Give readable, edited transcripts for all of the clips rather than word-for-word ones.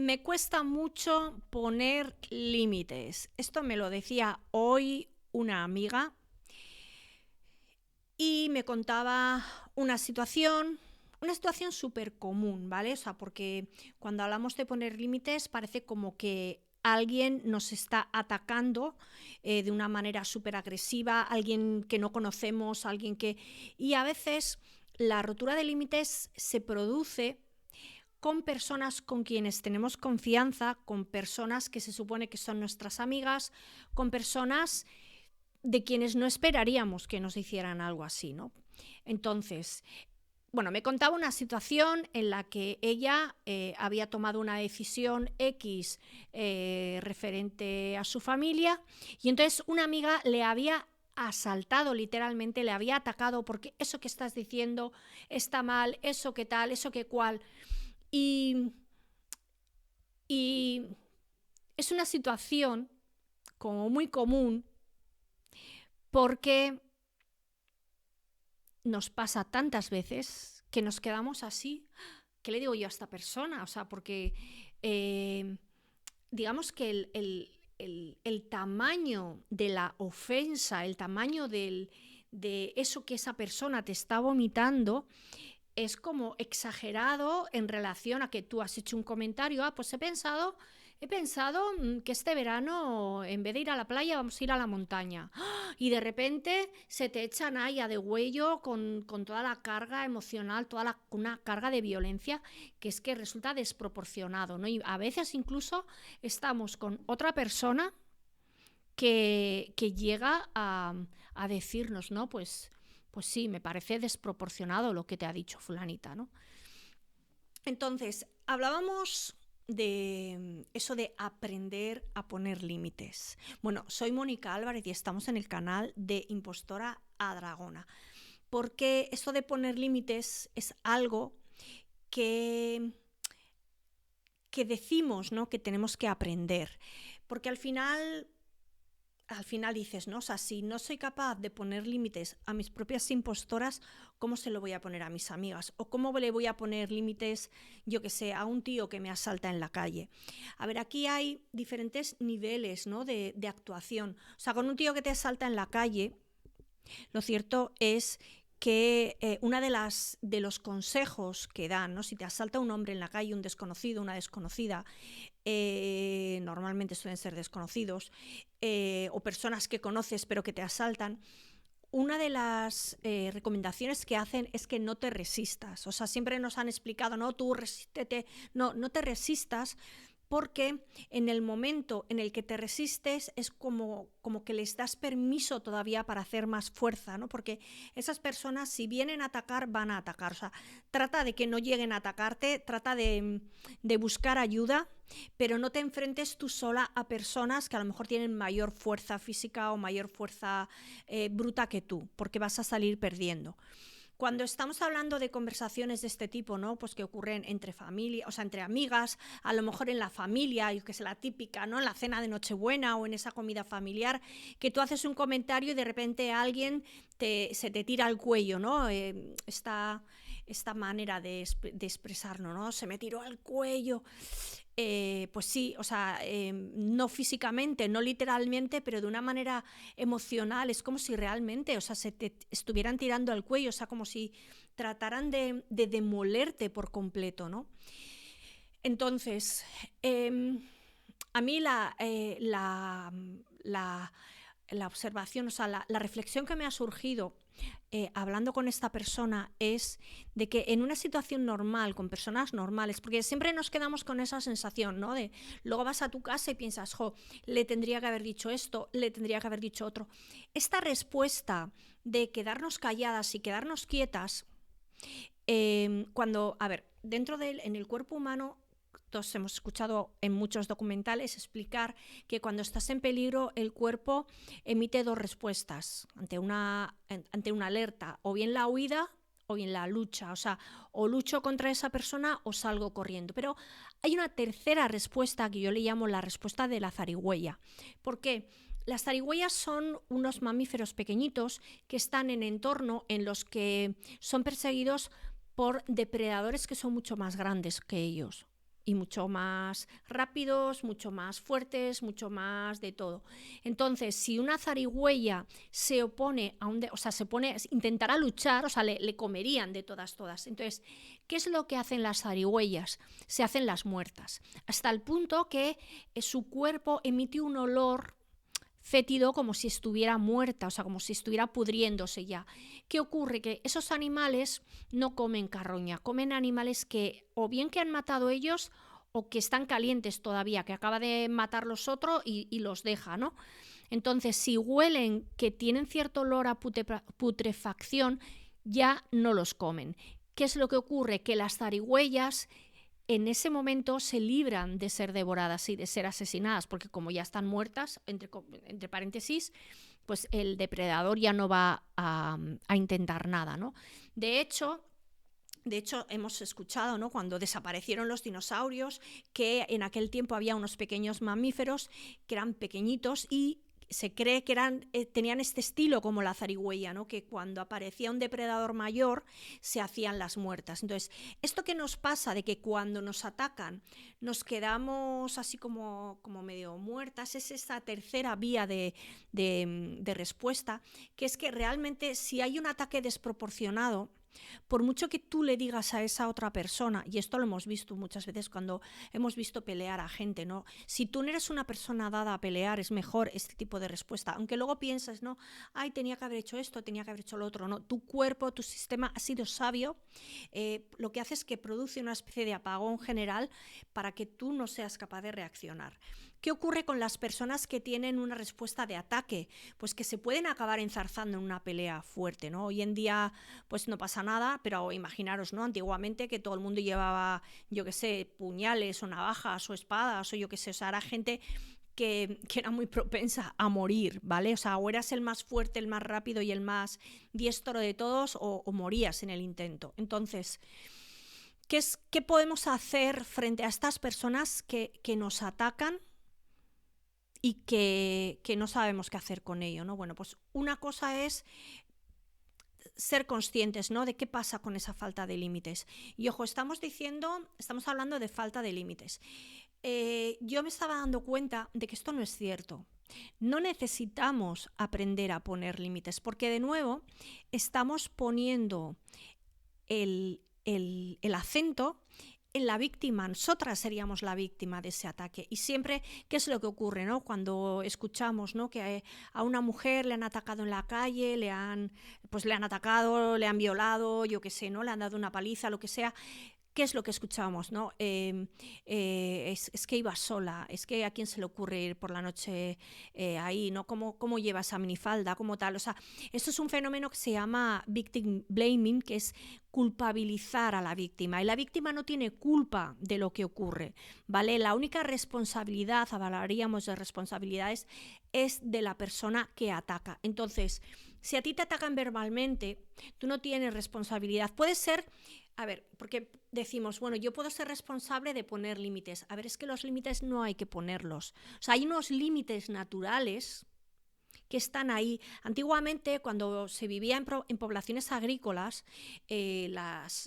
Me cuesta mucho poner límites. Esto me lo decía hoy una amiga y me contaba una situación súper común, ¿vale? O sea, porque cuando hablamos de poner límites parece como que alguien nos está atacando de una manera súper agresiva, alguien que no conocemos, alguien que... Y a veces la rotura de límites se produce con personas con quienes tenemos confianza, con personas que se supone que son nuestras amigas, con personas de quienes no esperaríamos que nos hicieran algo así, ¿no? Entonces, bueno, me contaba una situación en la que ella había tomado una decisión X referente a su familia y entonces una amiga le había asaltado literalmente, le había atacado porque eso que estás diciendo está mal, eso que tal, eso que cual. Y, y es una situación como muy común porque nos pasa tantas veces que nos quedamos así. ¿Qué le digo yo a esta persona? O sea, porque digamos que el tamaño de la ofensa, el tamaño de eso que esa persona te está vomitando, es como exagerado en relación a que tú has hecho un comentario, pues he pensado que este verano en vez de ir a la playa vamos a ir a la montaña. Y de repente se te echan ahí a de huello con toda la carga emocional, una carga de violencia que es que resulta desproporcionado, ¿no? Y a veces incluso estamos con otra persona que llega a decirnos, ¿no? Pues sí, me parece desproporcionado lo que te ha dicho fulanita, ¿no? Entonces, hablábamos de eso de aprender a poner límites. Bueno, soy Mónica Álvarez y estamos en el canal de Impostora a Dragona, porque esto de poner límites es algo que, que decimos, ¿no? Que tenemos que aprender, porque al final dices, ¿no? O sea, si no soy capaz de poner límites a mis propias impostoras, ¿cómo se lo voy a poner a mis amigas? ¿O cómo le voy a poner límites, yo que sé, a un tío que me asalta en la calle? A ver, aquí hay diferentes niveles, ¿no? de actuación. O sea, con un tío que te asalta en la calle, lo cierto es que una de los consejos que dan, ¿no? Si te asalta un hombre en la calle, un desconocido, una desconocida, normalmente suelen ser desconocidos, o personas que conoces pero que te asaltan, una de las recomendaciones que hacen es que no te resistas. O sea, siempre nos han explicado, no, tú resístete, no te resistas, porque en el momento en el que te resistes es como que les das permiso todavía para hacer más fuerza, ¿no? Porque esas personas, si vienen a atacar, van a atacar. O sea, trata de que no lleguen a atacarte, trata de buscar ayuda, pero no te enfrentes tú sola a personas que a lo mejor tienen mayor fuerza física o mayor fuerza bruta que tú, porque vas a salir perdiendo. Cuando estamos hablando de conversaciones de este tipo, ¿no? Pues que ocurren entre familia, o sea, entre amigas, a lo mejor en la familia, y que es la típica, ¿no? En la cena de Nochebuena o en esa comida familiar, que tú haces un comentario y de repente alguien se te tira al cuello, ¿no? Esta manera de expresarlo, ¿no? Se me tiró al cuello. Pues sí, o sea, no físicamente, no literalmente, pero de una manera emocional. Es como si realmente, o sea, se te estuvieran tirando al cuello, o sea, como si trataran de demolerte por completo, ¿no? Entonces, a mí la observación, o sea, la reflexión que me ha surgido hablando con esta persona es de que en una situación normal, con personas normales, porque siempre nos quedamos con esa sensación, ¿no? De luego vas a tu casa y piensas, jo, le tendría que haber dicho esto, le tendría que haber dicho otro. Esta respuesta de quedarnos calladas y quedarnos quietas, cuando, a ver, en el cuerpo humano, todos hemos escuchado en muchos documentales explicar que cuando estás en peligro el cuerpo emite dos respuestas ante una alerta, o bien la huida o bien la lucha, o sea, o lucho contra esa persona o salgo corriendo. Pero hay una tercera respuesta que yo le llamo la respuesta de la zarigüeya. ¿Por qué? Las zarigüeyas son unos mamíferos pequeñitos que están en entornos en los que son perseguidos por depredadores que son mucho más grandes que ellos. y mucho más rápidos, mucho más fuertes, mucho más de todo. Entonces, si una zarigüeya se opone a o sea, intentará luchar, o sea, le comerían de todas. Entonces, ¿qué es lo que hacen las zarigüeyas? Se hacen las muertas, hasta el punto que su cuerpo emite un olor fétido como si estuviera muerta, o sea, como si estuviera pudriéndose ya. ¿Qué ocurre? Que esos animales no comen carroña, comen animales que o bien que han matado ellos o que están calientes todavía, que acaba de matarlos otro y los deja, ¿no? Entonces, si huelen que tienen cierto olor a putrefacción, ya no los comen. ¿Qué es lo que ocurre? Que las zarigüeyas en ese momento se libran de ser devoradas y de ser asesinadas, porque como ya están muertas, entre paréntesis, pues el depredador ya no va a intentar nada, ¿no? De hecho, hemos escuchado, ¿no?, cuando desaparecieron los dinosaurios, que en aquel tiempo había unos pequeños mamíferos que eran pequeñitos y se cree que tenían este estilo como la zarigüeya, ¿no?, que cuando aparecía un depredador mayor se hacían las muertas. Entonces, esto que nos pasa de que cuando nos atacan nos quedamos así como medio muertas, es esa tercera vía de respuesta, que es que realmente si hay un ataque desproporcionado, por mucho que tú le digas a esa otra persona, y esto lo hemos visto muchas veces cuando hemos visto pelear a gente, ¿no? Si tú no eres una persona dada a pelear, es mejor este tipo de respuesta. Aunque luego pienses, ¿no? Ay, tenía que haber hecho esto, tenía que haber hecho lo otro, ¿no? Tu cuerpo, tu sistema ha sido sabio. Lo que hace es que produce una especie de apagón general para que tú no seas capaz de reaccionar. ¿Qué ocurre con las personas que tienen una respuesta de ataque? Pues que se pueden acabar enzarzando en una pelea fuerte, ¿no? Hoy en día pues no pasa nada, pero imaginaros, ¿no?, antiguamente que todo el mundo llevaba, yo qué sé, puñales o navajas o espadas o yo qué sé, o sea, era gente que era muy propensa a morir, ¿vale? O sea, o eras el más fuerte, el más rápido y el más diestro de todos o morías en el intento. Entonces, ¿qué podemos hacer frente a estas personas que nos atacan y que no sabemos qué hacer con ello, ¿no? Bueno, pues una cosa es ser conscientes, ¿no?, de qué pasa con esa falta de límites. Y ojo, estamos hablando de falta de límites. Yo me estaba dando cuenta de que esto no es cierto. No necesitamos aprender a poner límites, porque de nuevo estamos poniendo el acento en la víctima. Nosotras seríamos la víctima de ese ataque. Y siempre, ¿qué es lo que ocurre, ¿no?, cuando escuchamos, ¿no?, que a una mujer le han atacado en la calle, le han atacado, le han violado, yo qué sé, ¿no?, le han dado una paliza, lo que sea? ¿Qué es lo que escuchamos, no? Es que iba sola, es que a quién se le ocurre ir por la noche ahí, ¿no? ¿Cómo lleva esa minifalda? ¿Cómo tal? O sea, esto es un fenómeno que se llama victim blaming, que es culpabilizar a la víctima. Y la víctima no tiene culpa de lo que ocurre, ¿vale? La única responsabilidad, hablaríamos de responsabilidades, es de la persona que ataca. Entonces, si a ti te atacan verbalmente, tú no tienes responsabilidad. Puede ser... A ver, porque decimos, bueno, yo puedo ser responsable de poner límites. A ver, es que los límites no hay que ponerlos. O sea, hay unos límites naturales que están ahí. Antiguamente, cuando se vivía en poblaciones agrícolas,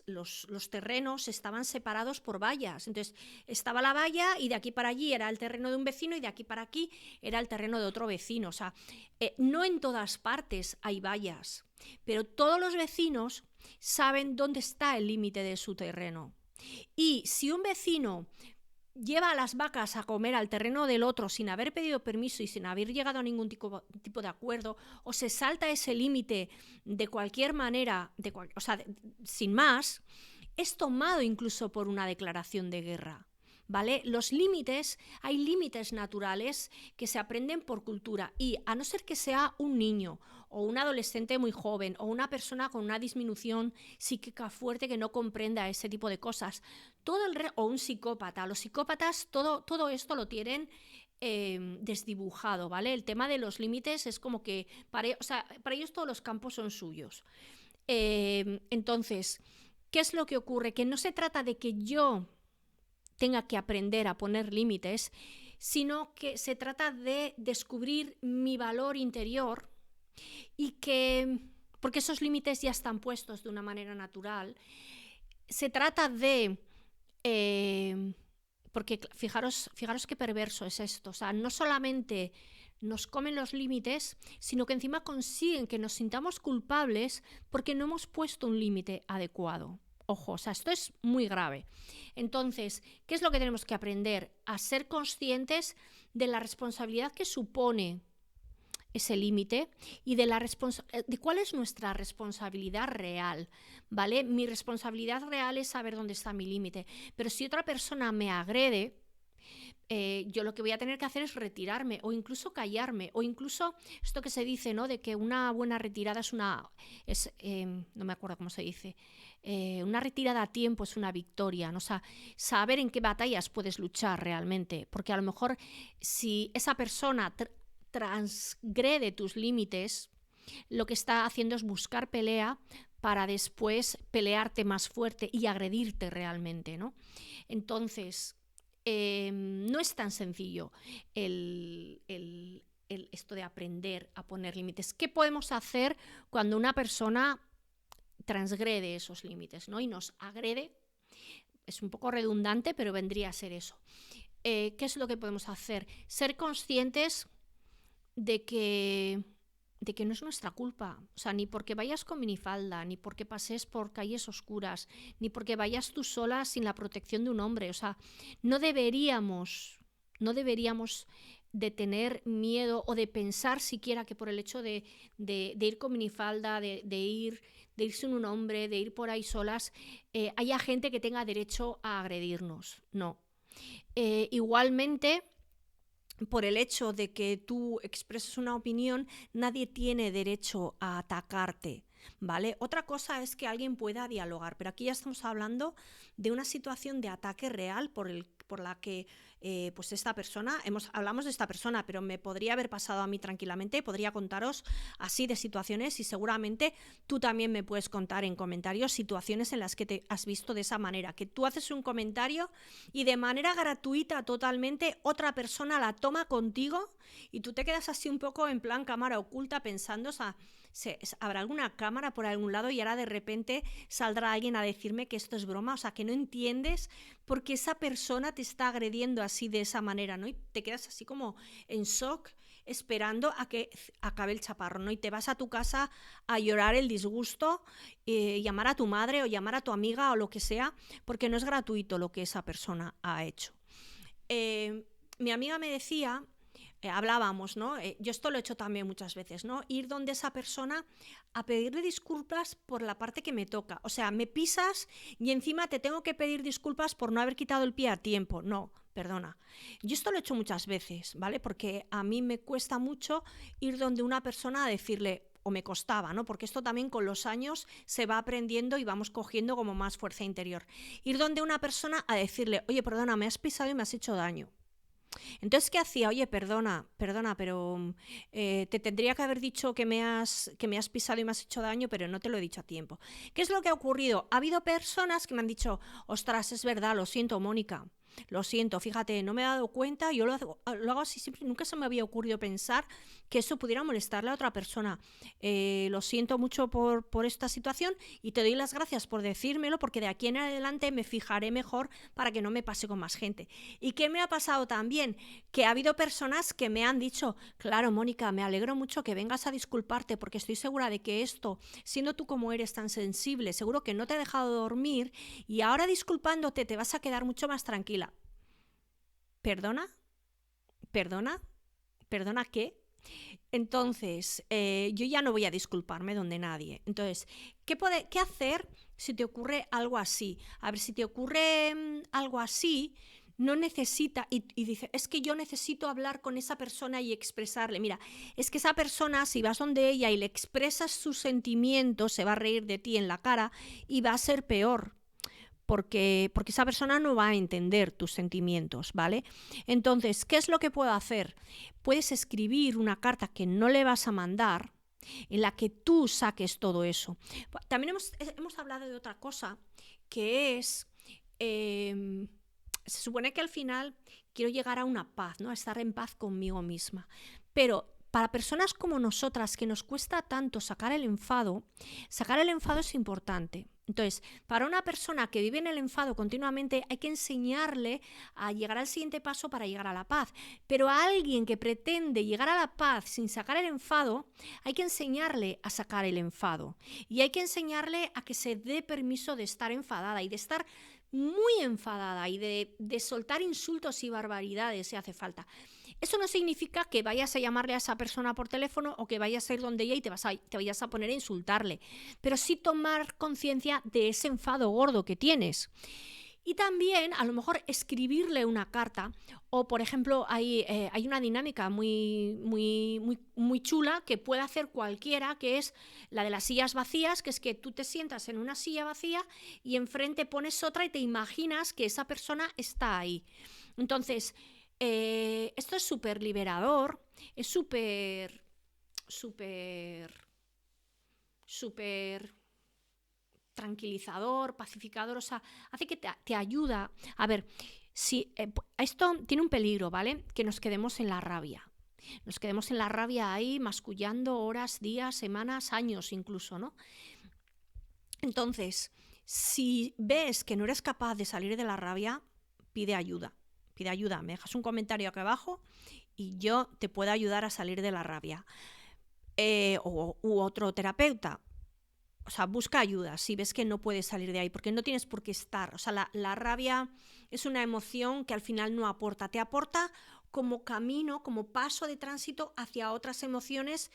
los terrenos estaban separados por vallas. Entonces, estaba la valla y de aquí para allí era el terreno de un vecino y de aquí para aquí era el terreno de otro vecino. O sea, no en todas partes hay vallas, pero todos los vecinos saben dónde está el límite de su terreno. Y si un vecino lleva a las vacas a comer al terreno del otro sin haber pedido permiso y sin haber llegado a ningún tipo de acuerdo, o se salta ese límite de cualquier manera, sin más, es tomado incluso por una declaración de guerra. ¿Vale? Hay límites naturales que se aprenden por cultura y a no ser que sea un niño o un adolescente muy joven o una persona con una disminución psíquica fuerte que no comprenda ese tipo de cosas, o un psicópata. Los psicópatas todo esto lo tienen desdibujado, ¿vale? El tema de los límites es como que para ellos todos los campos son suyos. Entonces, ¿qué es lo que ocurre? Que no se trata de que yo tenga que aprender a poner límites, sino que se trata de descubrir mi valor interior y porque esos límites ya están puestos de una manera natural, se trata de Porque fijaros qué perverso es esto. O sea, no solamente nos comen los límites, sino que encima consiguen que nos sintamos culpables porque no hemos puesto un límite adecuado. Ojo, o sea, esto es muy grave. Entonces, ¿qué es lo que tenemos que aprender? A ser conscientes de la responsabilidad que supone ese límite y de cuál es nuestra responsabilidad real, ¿vale? Mi responsabilidad real es saber dónde está mi límite, pero si otra persona me agrede, yo lo que voy a tener que hacer es retirarme o incluso callarme o incluso esto que se dice, ¿no? De que una buena retirada no me acuerdo cómo se dice, una retirada a tiempo es una victoria, ¿no? O sea, saber en qué batallas puedes luchar realmente, porque a lo mejor si esa persona transgrede tus límites, lo que está haciendo es buscar pelea para después pelearte más fuerte y agredirte realmente, ¿no? Entonces, no es tan sencillo esto de aprender a poner límites. ¿Qué podemos hacer cuando una persona transgrede esos límites, ¿no? Y nos agrede? Es un poco redundante, pero vendría a ser eso. ¿Qué es lo que podemos hacer? Ser conscientes de que no es nuestra culpa, o sea, ni porque vayas con minifalda, ni porque pases por calles oscuras, ni porque vayas tú sola sin la protección de un hombre, o sea, no deberíamos de tener miedo o de pensar siquiera que por el hecho de ir con minifalda, de ir sin un hombre, de ir por ahí solas, haya gente que tenga derecho a agredirnos, no. Igualmente, por el hecho de que tú expreses una opinión, nadie tiene derecho a atacarte, ¿vale? Otra cosa es que alguien pueda dialogar, pero aquí ya estamos hablando de una situación de ataque real por la que pues esta persona, hablamos de esta persona, pero me podría haber pasado a mí tranquilamente, podría contaros así de situaciones y seguramente tú también me puedes contar en comentarios situaciones en las que te has visto de esa manera, que tú haces un comentario y de manera gratuita totalmente otra persona la toma contigo y tú te quedas así un poco en plan cámara oculta pensando, o sea, habrá alguna cámara por algún lado y ahora de repente saldrá alguien a decirme que esto es broma, o sea, que no entiendes por qué esa persona te está agrediendo así de esa manera, ¿no? Y te quedas así como en shock esperando a que acabe el chaparro, ¿no? Y te vas a tu casa a llorar el disgusto, llamar a tu madre o llamar a tu amiga o lo que sea, porque no es gratuito lo que esa persona ha hecho. Mi amiga me decía, hablábamos, ¿no? Yo esto lo he hecho también muchas veces, ¿no? Ir donde esa persona a pedirle disculpas por la parte que me toca. O sea, me pisas y encima te tengo que pedir disculpas por no haber quitado el pie a tiempo. No, perdona. Yo esto lo he hecho muchas veces, ¿vale? Porque a mí me cuesta mucho ir donde una persona a decirle, o me costaba, ¿no? Porque esto también con los años se va aprendiendo y vamos cogiendo como más fuerza interior. Ir donde una persona a decirle, oye, perdona, me has pisado y me has hecho daño. Entonces, ¿qué hacía? Oye, perdona, pero te tendría que haber dicho que me has pisado y me has hecho daño, pero no te lo he dicho a tiempo. ¿Qué es lo que ha ocurrido? Ha habido personas que me han dicho, ostras, es verdad, lo siento, Mónica. Lo siento, fíjate, no me he dado cuenta, yo lo hago así siempre, nunca se me había ocurrido pensar que eso pudiera molestarle a otra persona. Lo siento mucho por esta situación y te doy las gracias por decírmelo porque de aquí en adelante me fijaré mejor para que no me pase con más gente. ¿Y qué me ha pasado también? Que ha habido personas que me han dicho, claro, Mónica, me alegro mucho que vengas a disculparte porque estoy segura de que esto, siendo tú como eres tan sensible, seguro que no te ha dejado dormir y ahora disculpándote te vas a quedar mucho más tranquila. ¿Perdona? ¿Perdona? ¿Perdona qué? Entonces, yo ya no voy a disculparme donde nadie. Entonces, ¿qué hacer si te ocurre algo así? A ver, si te ocurre algo así, no necesita, y dice, es que yo necesito hablar con esa persona y expresarle. Mira, es que esa persona, si vas donde ella y le expresas sus sentimientos, se va a reír de ti en la cara y va a ser peor. Porque esa persona no va a entender tus sentimientos, ¿vale? Entonces, ¿qué es lo que puedo hacer? Puedes escribir una carta que no le vas a mandar en la que tú saques todo eso. También hemos hablado de otra cosa, que es, se supone que al final quiero llegar a una paz, ¿no? A estar en paz conmigo misma. Pero para personas como nosotras, que nos cuesta tanto sacar el enfado es importante. Entonces, para una persona que vive en el enfado continuamente, hay que enseñarle a llegar al siguiente paso para llegar a la paz. Pero a alguien que pretende llegar a la paz sin sacar el enfado, hay que enseñarle a sacar el enfado. Y hay que enseñarle a que se dé permiso de estar enfadada y de estar muy enfadada y de soltar insultos y barbaridades si hace falta. Eso no significa que vayas a llamarle a esa persona por teléfono o que vayas a ir donde ella y te vayas a poner a insultarle, pero sí tomar conciencia de ese enfado gordo que tienes. Y también, a lo mejor, escribirle una carta, o por ejemplo, hay una dinámica muy chula que puede hacer cualquiera, que es la de las sillas vacías, que es que tú te sientas en una silla vacía y enfrente pones otra y te imaginas que esa persona está ahí. Entonces, esto es súper liberador, es súper tranquilizador, pacificador, o sea, hace que te ayuda. A ver, si esto tiene un peligro, ¿vale? Que nos quedemos en la rabia. Nos quedemos en la rabia ahí, mascullando horas, días, semanas, años incluso, ¿no? Entonces, si ves que no eres capaz de salir de la rabia, pide ayuda. Pide ayuda, me dejas un comentario aquí abajo y yo te puedo ayudar a salir de la rabia. U otro terapeuta. O sea, busca ayuda si ves que no puedes salir de ahí, porque no tienes por qué estar. O sea, la rabia es una emoción que al final no aporta. Te aporta como camino, como paso de tránsito hacia otras emociones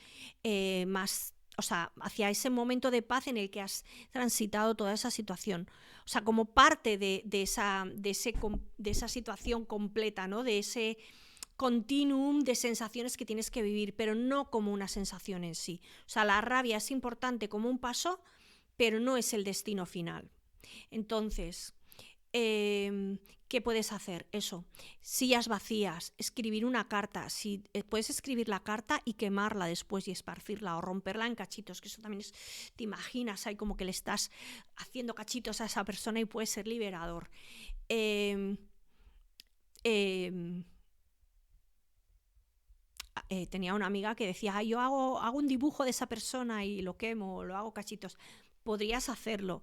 más, o sea, hacia ese momento de paz en el que has transitado toda esa situación. O sea, como parte de esa situación completa, ¿no? De ese continuum de sensaciones que tienes que vivir, pero no como una sensación en sí. O sea, la rabia es importante como un paso, pero no es el destino final. Entonces, ¿qué puedes hacer? Eso, sillas vacías, escribir una carta. Si puedes escribir la carta y quemarla después y esparcirla o romperla en cachitos, que eso también es, te imaginas, hay como que le estás haciendo cachitos a esa persona y puede ser liberador. Tenía una amiga que decía, yo hago un dibujo de esa persona y lo quemo, lo hago cachitos. Podrías hacerlo,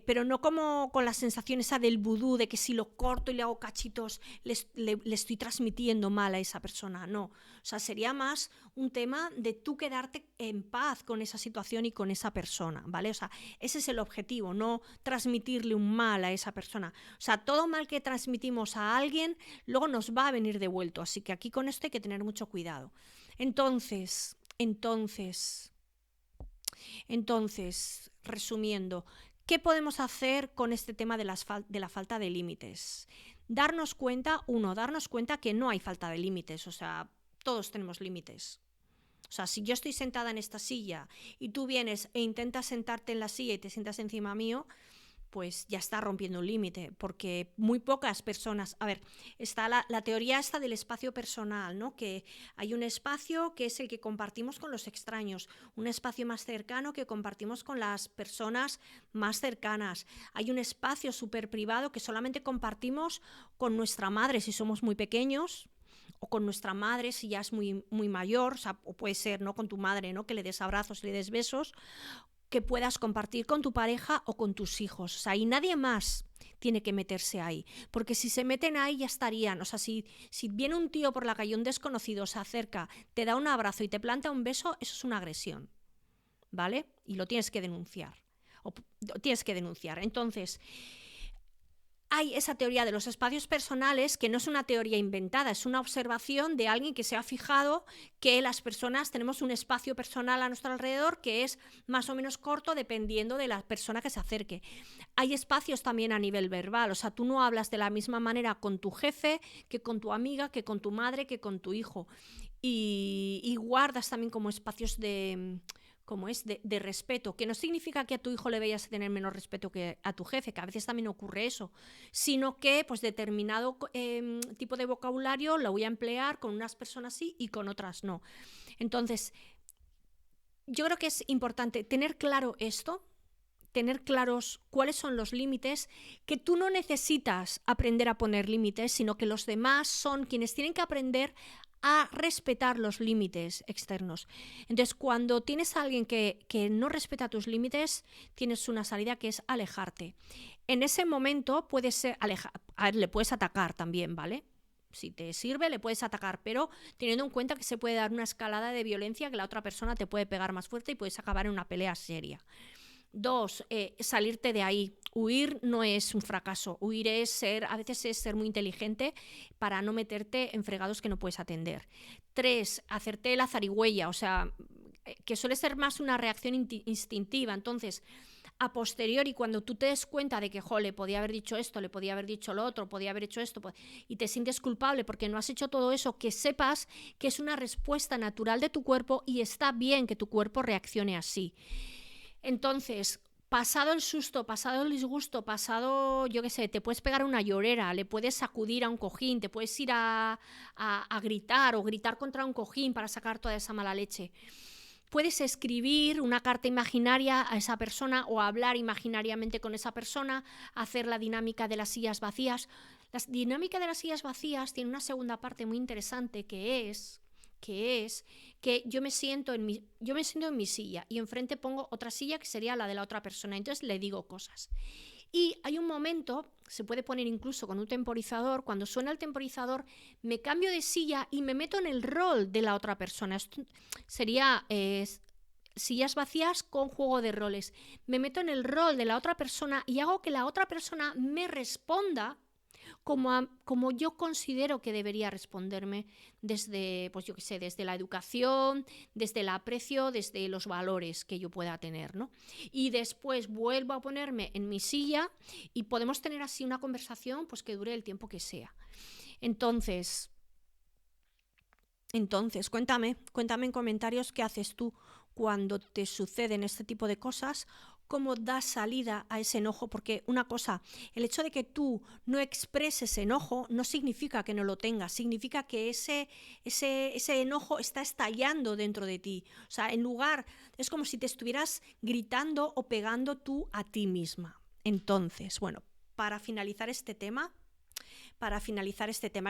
pero no como con la sensación esa del vudú, de que si lo corto y le hago cachitos le estoy transmitiendo mal a esa persona. No, o sea, sería más un tema de tú quedarte en paz con esa situación y con esa persona, ¿vale? O sea, ese es el objetivo, no transmitirle un mal a esa persona. O sea, todo mal que transmitimos a alguien luego nos va a venir devuelto, así que aquí con esto hay que tener mucho cuidado. Entonces, resumiendo, ¿qué podemos hacer con este tema de la falta de límites? Darnos cuenta que no hay falta de límites, o sea, todos tenemos límites. O sea, si yo estoy sentada en esta silla y tú vienes e intentas sentarte en la silla y te sientas encima mío, pues ya está rompiendo un límite, porque muy pocas personas, a ver, está la teoría esta del espacio personal, ¿no? Que hay un espacio que es el que compartimos con los extraños, un espacio más cercano que compartimos con las personas más cercanas, hay un espacio súper privado que solamente compartimos con nuestra madre si somos muy pequeños, o con nuestra madre si ya es muy mayor, o puede ser, ¿no? Con tu madre, ¿no? Que le des abrazos, le des besos, que puedas compartir con tu pareja o con tus hijos. O sea, y nadie más tiene que meterse ahí, porque si se meten ahí ya estarían. O sea, si viene un tío por la calle, un desconocido, se acerca, te da un abrazo y te planta un beso, eso es una agresión, ¿vale? Y lo tienes que denunciar. Entonces, hay esa teoría de los espacios personales que no es una teoría inventada, es una observación de alguien que se ha fijado que las personas tenemos un espacio personal a nuestro alrededor que es más o menos corto dependiendo de la persona que se acerque. Hay espacios también a nivel verbal, o sea, tú no hablas de la misma manera con tu jefe que con tu amiga, que con tu madre, que con tu hijo. Y guardas también como espacios de respeto, que no significa que a tu hijo le vayas a tener menos respeto que a tu jefe, que a veces también ocurre eso, sino que pues determinado tipo de vocabulario lo voy a emplear con unas personas sí y con otras no. Entonces, yo creo que es importante tener claro esto, tener claros cuáles son los límites, que tú no necesitas aprender a poner límites, sino que los demás son quienes tienen que aprender a respetar los límites externos. Entonces, cuando tienes a alguien que no respeta tus límites, tienes una salida que es alejarte. En ese momento puedes ser a ver, le puedes atacar también, ¿vale? Si te sirve, le puedes atacar, pero teniendo en cuenta que se puede dar una escalada de violencia, que la otra persona te puede pegar más fuerte y puedes acabar en una pelea seria. 2, salirte de ahí. Huir no es un fracaso. Huir a veces es ser muy inteligente para no meterte en fregados que no puedes atender. 3, hacerte la zarigüeya, o sea, que suele ser más una reacción instintiva. Entonces, a posteriori, cuando tú te des cuenta de que, le podía haber dicho esto, le podía haber dicho lo otro, podía haber hecho esto, y te sientes culpable porque no has hecho todo eso, que sepas que es una respuesta natural de tu cuerpo y está bien que tu cuerpo reaccione así. Entonces, pasado el susto, pasado el disgusto, pasado, yo qué sé, te puedes pegar una llorera, le puedes sacudir a un cojín, te puedes ir a gritar o gritar contra un cojín para sacar toda esa mala leche. Puedes escribir una carta imaginaria a esa persona o hablar imaginariamente con esa persona, hacer la dinámica de las sillas vacías. La dinámica de las sillas vacías tiene una segunda parte muy interesante que es que yo me siento en mi silla y enfrente pongo otra silla que sería la de la otra persona. Entonces le digo cosas. Y hay un momento, se puede poner incluso con un temporizador, cuando suena el temporizador, me cambio de silla y me meto en el rol de la otra persona. Esto sería sillas vacías con juego de roles. Me meto en el rol de la otra persona y hago que la otra persona me responda como yo considero que debería responderme desde, pues yo qué sé, desde la educación, desde el aprecio, desde los valores que yo pueda tener, ¿no? Y después vuelvo a ponerme en mi silla y podemos tener así una conversación pues que dure el tiempo que sea. Entonces, cuéntame en comentarios qué haces tú cuando te suceden este tipo de cosas, cómo das salida a ese enojo, porque una cosa, el hecho de que tú no expreses enojo no significa que no lo tengas, significa que ese enojo está estallando dentro de ti. O sea, es como si te estuvieras gritando o pegando tú a ti misma. Entonces, bueno, para finalizar este tema,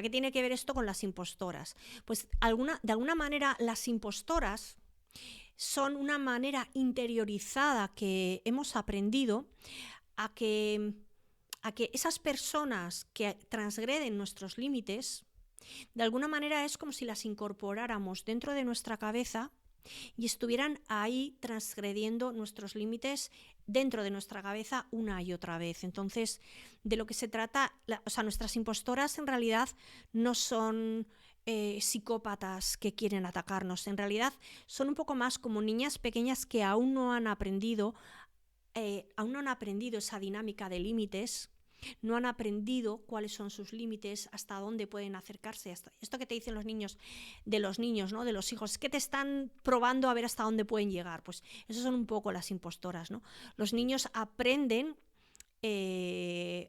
¿qué tiene que ver esto con las impostoras? Pues de alguna manera las impostoras son una manera interiorizada que hemos aprendido a que esas personas que transgreden nuestros límites, de alguna manera es como si las incorporáramos dentro de nuestra cabeza y estuvieran ahí transgrediendo nuestros límites dentro de nuestra cabeza una y otra vez. Entonces, de lo que se trata, nuestras impostoras en realidad no son psicópatas que quieren atacarnos. En realidad son un poco más como niñas pequeñas que aún no han aprendido esa dinámica de límites, no han aprendido cuáles son sus límites, hasta dónde pueden acercarse. Esto que te dicen los niños, ¿no? De los hijos, es que te están probando a ver hasta dónde pueden llegar. Pues eso son un poco las impostoras, ¿no? Los niños aprenden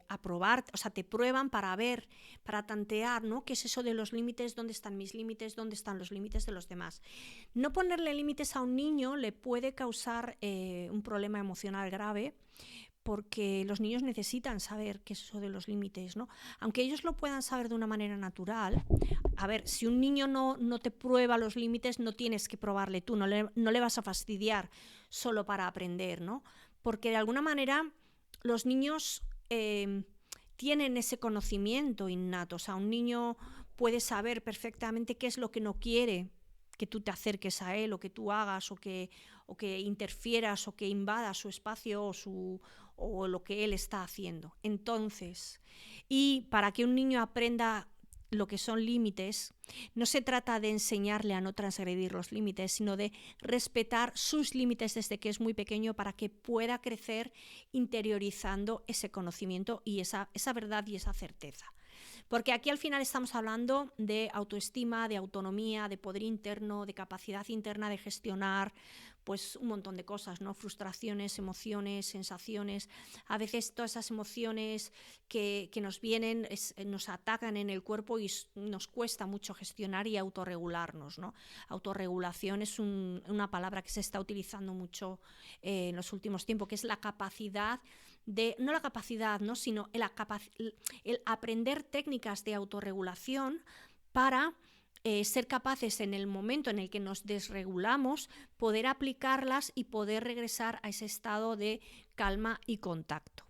a probar, o sea, te prueban para ver, para tantear, ¿no? ¿Qué es eso de los límites? ¿Dónde están mis límites? ¿Dónde están los límites de los demás? No ponerle límites a un niño le puede causar un problema emocional grave, porque los niños necesitan saber qué es eso de los límites, ¿no? Aunque ellos lo puedan saber de una manera natural. A ver, si un niño no te prueba los límites, no tienes que probarle tú, no le vas a fastidiar solo para aprender, ¿no? Porque de alguna manera los niños tienen ese conocimiento innato. O sea, un niño puede saber perfectamente qué es lo que no quiere que tú te acerques a él, o que tú hagas, o que interfieras, o que invadas su espacio o lo que él está haciendo. Entonces, y para que un niño aprenda lo que son límites, no se trata de enseñarle a no transgredir los límites, sino de respetar sus límites desde que es muy pequeño, para que pueda crecer interiorizando ese conocimiento y esa verdad y esa certeza. Porque aquí al final estamos hablando de autoestima, de autonomía, de poder interno, de capacidad interna de gestionar pues un montón de cosas, ¿no? Frustraciones, emociones, sensaciones. A veces todas esas emociones que nos vienen nos atacan en el cuerpo y nos cuesta mucho gestionar y autorregularnos, ¿no? Autorregulación es una palabra que se está utilizando mucho en los últimos tiempos, que es la capacidad de, no la capacidad, ¿no? Sino el aprender técnicas de autorregulación para ser capaces en el momento en el que nos desregulamos, poder aplicarlas y poder regresar a ese estado de calma y contacto.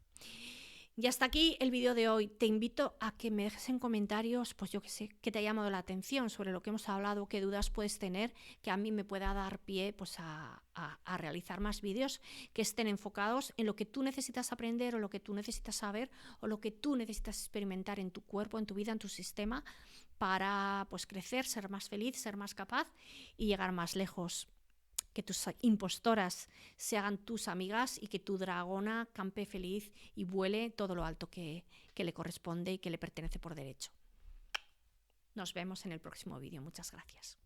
Y hasta aquí el vídeo de hoy. Te invito a que me dejes en comentarios, pues yo que sé, qué te ha llamado la atención sobre lo que hemos hablado, qué dudas puedes tener, que a mí me pueda dar pie pues a realizar más vídeos que estén enfocados en lo que tú necesitas aprender o lo que tú necesitas saber o lo que tú necesitas experimentar en tu cuerpo, en tu vida, en tu sistema, para pues crecer, ser más feliz, ser más capaz y llegar más lejos. Que tus impostoras se hagan tus amigas y que tu dragona campe feliz y vuele todo lo alto que le corresponde y que le pertenece por derecho. Nos vemos en el próximo vídeo. Muchas gracias.